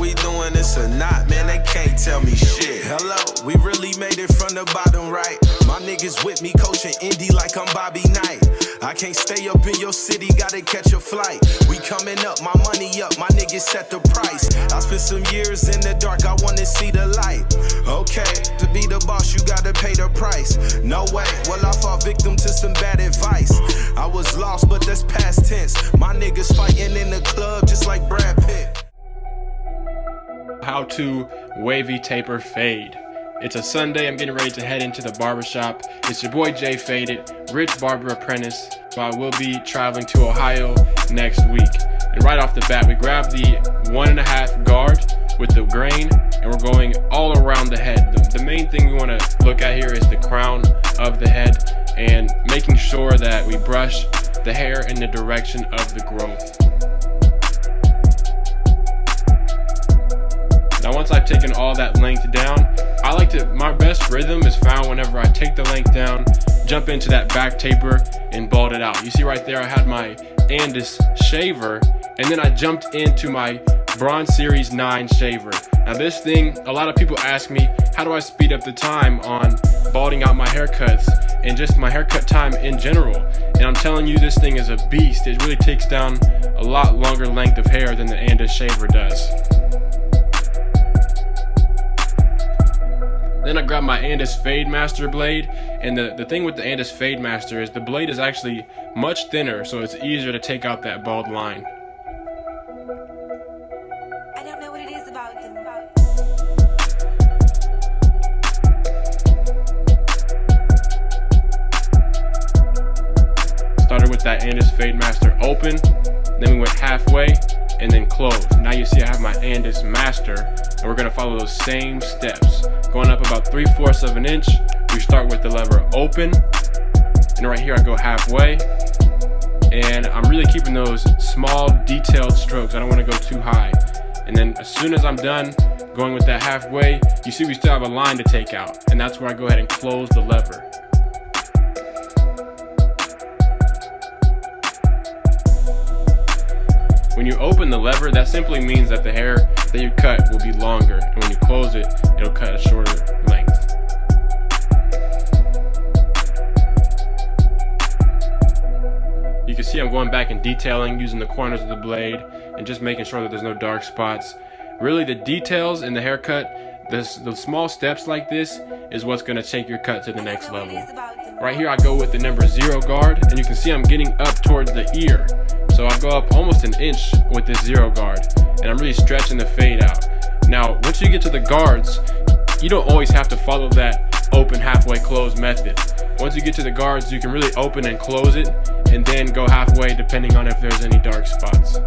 we doing this or not, man, they can't tell me shit. Hello, we really made it from the bottom right. My niggas with me coaching Indy like I'm Bobby Knight. I can't stay up in your city, gotta catch a flight. We coming up, my money up, my niggas set the price. I spent some years in the dark, I wanna see the light. Okay, to be the boss, you gotta pay the price. No way, well I fall victim to some bad advice. I was lost, but that's past tense. My niggas fighting in the club just like Brad Pitt. How to wavy taper fade. It's a Sunday, I'm getting ready to head into the barbershop. It's your boy Jay Faded, Rich Barber Apprentice. So I will be traveling to Ohio next week. And right off the bat, we grab the 1.5 guard with the grain, and we're going all around the head. The main thing we want to look at here is the crown of the head and making sure that we brush the hair in the direction of the growth. Now once I've taken all that length down, my best rhythm is found whenever I take the length down, jump into that back taper and bald it out. You see right there I had my Andis shaver, and then I jumped into my Bronze Series 9 shaver. Now this thing, a lot of people ask me, how do I speed up the time on balding out my haircuts and just my haircut time in general? And I'm telling you, this thing is a beast. It really takes down a lot longer length of hair than the Andis shaver does. Then I grab my Andis Fade Master blade, and the thing with the Andis Fade Master is the blade is actually much thinner, so it's easier to take out that bald line. I don't know what it is about them. Started with that Andis Fade Master open, then we went halfway, and then closed. Now you see I have my Andis Master, and we're gonna follow those same steps. Going up about 3/4 of an inch, we start with the lever open, and right here I go halfway, and I'm really keeping those small detailed strokes. I don't want to go too high. And then as soon as I'm done going with that halfway, you see we still have a line to take out, and that's where I go ahead and close the lever. When you open the lever, that simply means that the hair that you cut will be longer, and when you close it, it'll cut a shorter length. You can see I'm going back and detailing using the corners of the blade and just making sure that there's no dark spots. Really, the details in the haircut, the small steps like this is what's going to take your cut to the next level. Right here I go with the number 0 guard, and you can see I'm getting up towards the ear. So I go up almost an inch with this 0 guard, and I'm really stretching the fade out. Now, once you get to the guards, you don't always have to follow that open halfway close method. Once you get to the guards, you can really open and close it, and then go halfway depending on if there's any dark spots.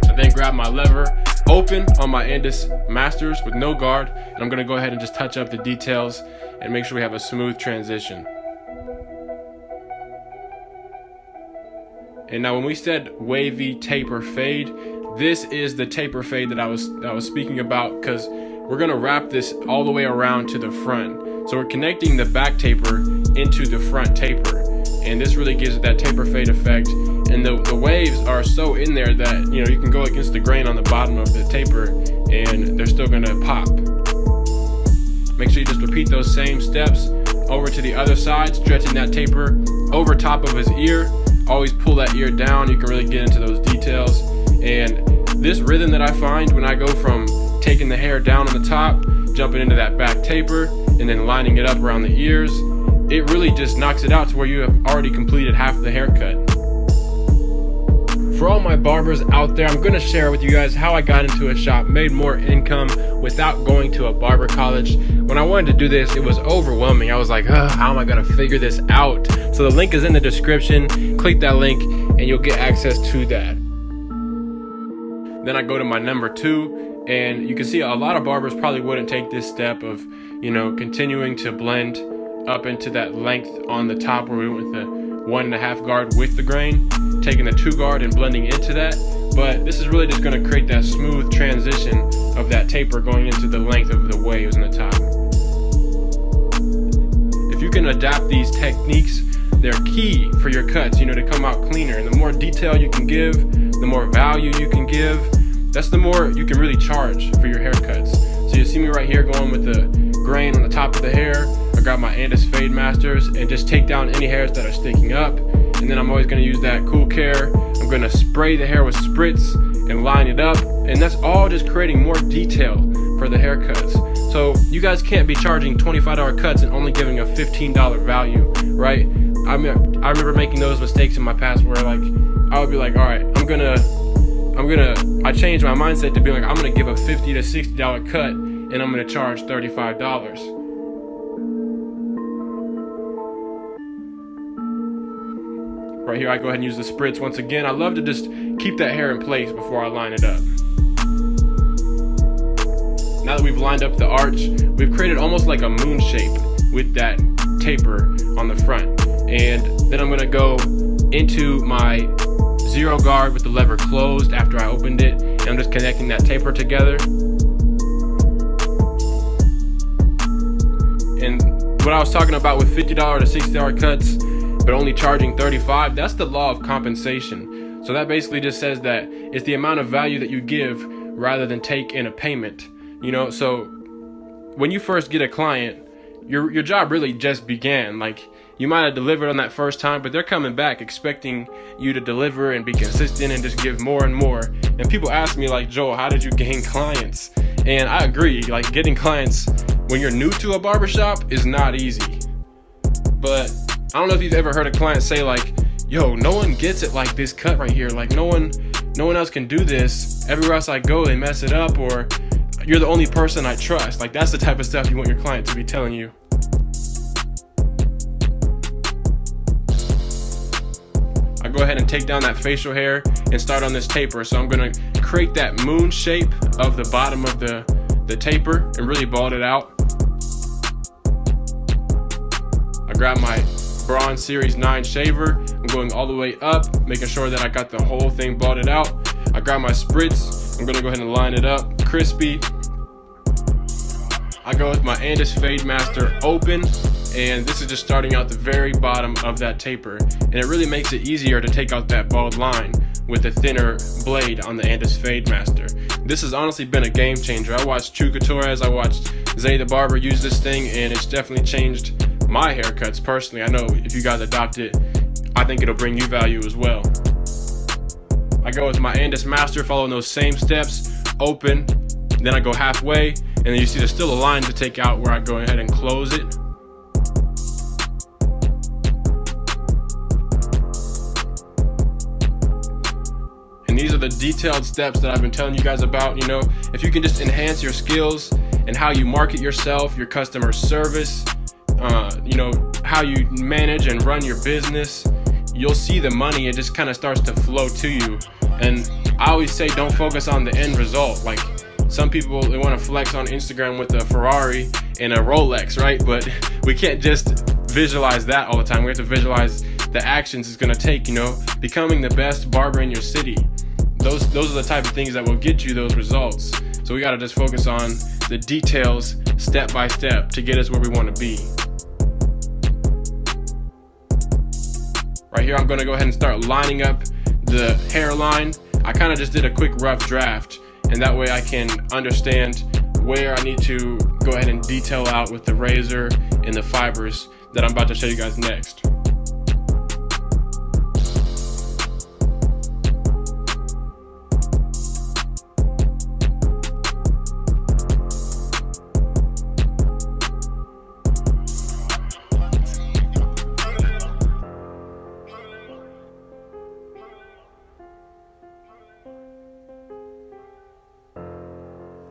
I then grab my lever open on my Andis Masters with no guard, and I'm gonna go ahead and just touch up the details and make sure we have a smooth transition. And now when we said wavy taper fade, this is the taper fade that I was speaking about, because we're gonna wrap this all the way around to the front. So we're connecting the back taper into the front taper, and this really gives it that taper fade effect. And the waves are so in there that you can go against the grain on the bottom of the taper and they're still gonna pop. Make sure you just repeat those same steps over to the other side, stretching that taper over top of his ear. Always pull that ear down. You can really get into those details. And this rhythm that I find when I go from taking the hair down on the top, jumping into that back taper, and then lining it up around the ears, it really just knocks it out to where you have already completed half the haircut. For all my barbers out there, I'm gonna share with you guys how I got into a shop, made more income without going to a barber college. When I wanted to do this, it was overwhelming. I was like, how am I gonna figure this out? So the link is in the description. Click that link and you'll get access to that. Then I go to my number 2, and you can see a lot of barbers probably wouldn't take this step of, continuing to blend up into that length on the top where we went with the 1.5 guard with the grain, taking the 2 guard and blending into that. But this is really just going to create that smooth transition of that taper going into the length of the waves in the top. If you can adapt these techniques, they're key for your cuts, to come out cleaner. And the more detail you can give, the more value you can give, that's the more you can really charge for your haircuts. So you see me right here going with the grain on the top of the hair. I grab my Andis Fade Masters and just take down any hairs that are sticking up. And then I'm always going to use that Cool Care. I'm going to spray the hair with spritz and line it up. And that's all just creating more detail for the haircuts. So you guys can't be charging $25 cuts and only giving a $15 value, right? I remember making those mistakes in my past where like I would be like, all right, I changed my mindset to be like, I'm gonna give a $50 to $60 cut and I'm gonna charge $35. Right here, I go ahead and use the spritz once again. I love to just keep that hair in place before I line it up. Now that we've lined up the arch, we've created almost like a moon shape with that taper on the front. And then I'm gonna go into my zero guard with the lever closed after I opened it. And I'm just connecting that taper together. And what I was talking about with $50 to $60 cuts, but only charging $35, that's the law of compensation. So that basically just says that it's the amount of value that you give rather than take in a payment. You know, so when you first get a client, your job really just began. Like, you might have delivered on that first time, but they're coming back expecting you to deliver and be consistent and just give more and more. And people ask me like, Joel, how did you gain clients? And I agree, like getting clients when you're new to a barbershop is not easy. But I don't know if you've ever heard a client say like, yo, no one gets it like this cut right here. Like no one else can do this. Everywhere else I go, they mess it up, or you're the only person I trust. Like that's the type of stuff you want your client to be telling you. I go ahead and take down that facial hair and start on this taper. So I'm gonna create that moon shape of the bottom of the taper and really bald it out. I grab my Bronze Series 9 shaver. I'm going all the way up, making sure that I got the whole thing balded out. I grab my spritz. I'm gonna go ahead and line it up, crispy. I go with my Andis Fade Master open, and this is just starting out the very bottom of that taper. And it really makes it easier to take out that bald line with a thinner blade on the Andis Fade Master. This has honestly been a game changer. I watched Chuka Torres, I watched Zay the Barber use this thing, and it's definitely changed my haircuts personally. I know if you guys adopt it, I think it'll bring you value as well. I go with my Andis Master, following those same steps, open, then I go halfway, and then you see there's still a line to take out where I go ahead and close it. And these are the detailed steps that I've been telling you guys about. You know, if you can just enhance your skills and how you market yourself, your customer service, you know, how you manage and run your business, you'll see the money. It just kind of starts to flow to you. And I always say, don't focus on the end result. Like some people, they want to flex on Instagram with a Ferrari and a Rolex, right? But we can't just visualize that all the time. We have to visualize the actions it's going to take, you know, becoming the best barber in your city. Those are the type of things that will get you those results. So we got to just focus on the details step by step to get us where we want to be. Right here, I'm going to go ahead and start lining up the hairline. I kind of just did a quick rough draft, and that way I can understand where I need to go ahead and detail out with the razor and the fibers that I'm about to show you guys next.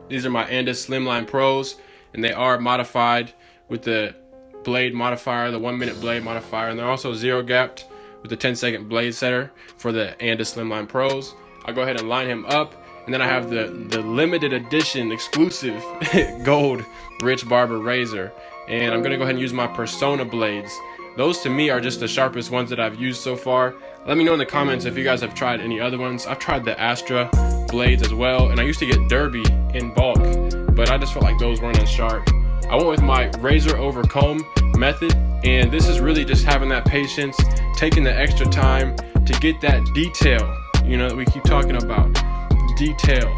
These are my Andis Slimline Pros, and they are modified with the blade modifier, the 1 minute blade modifier, and they're also zero gapped with the 10-second blade setter for the Andis Slimline Pros. I'll go ahead and line him up, and then I have the limited edition exclusive gold Rich Barber razor, and I'm gonna go ahead and use my Persona blades. Those to me are just the sharpest ones that I've used so far. Let me know in the comments if you guys have tried any other ones. I've tried the Astra blades as well, and I used to get Derby in bulk, but I just felt like those weren't as sharp. I went with my razor over comb method, and this is really just having that patience, taking the extra time to get that detail you know, that we keep talking about. Detail.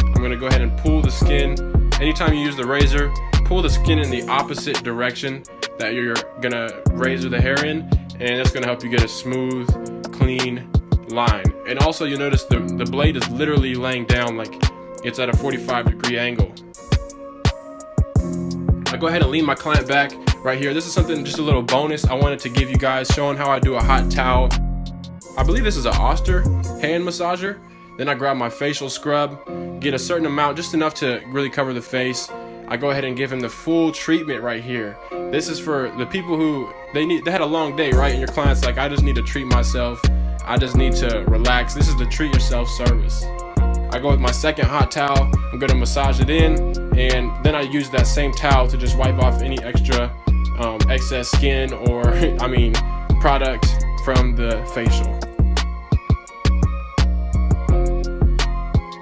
I'm gonna go ahead and pull the skin. Anytime you use the razor, pull the skin in the opposite direction that you're gonna razor the hair in, and that's gonna help you get a smooth, clean line. And also you'll notice the blade is literally laying down like it's at a 45-degree angle. I go ahead and lean my client back right here. This is something, just a little bonus I wanted to give you guys, showing how I do a hot towel. I believe this is an Oster hand massager. Then I grab my facial scrub, get a certain amount, just enough to really cover the face. I go ahead and give him the full treatment right here. This is for the people who they had a long day, right? And your client's like, I just need to treat myself. I just need to relax. This is the treat yourself service. I go with my second hot towel. I'm gonna massage it in, and then I use that same towel to just wipe off any extra excess skin or product from the facial.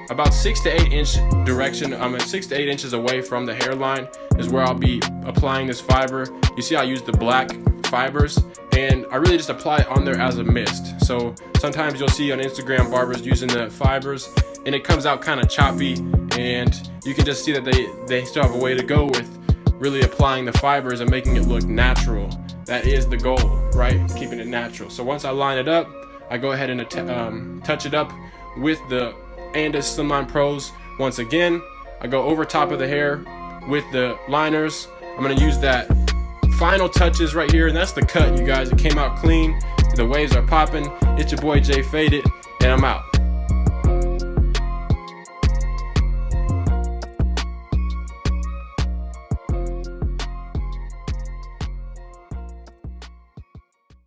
About 6 to 8 inch direction, I'm at 6 to 8 inches away from the hairline is where I'll be applying this fiber. You see I use the black fibers, and I really just apply it on there as a mist. So sometimes you'll see on Instagram barbers using the fibers and it comes out kind of choppy, and you can just see that they still have a way to go with really applying the fibers and making it look natural. That is the goal, right? Keeping it natural. So once I line it up, I go ahead and touch it up with the Andis Slimline Pros. Once again, I go over top of the hair with the liners. I'm gonna use that final touches right here, and that's the cut, you guys. It came out clean. The waves are popping. It's your boy Jay Faded, and I'm out.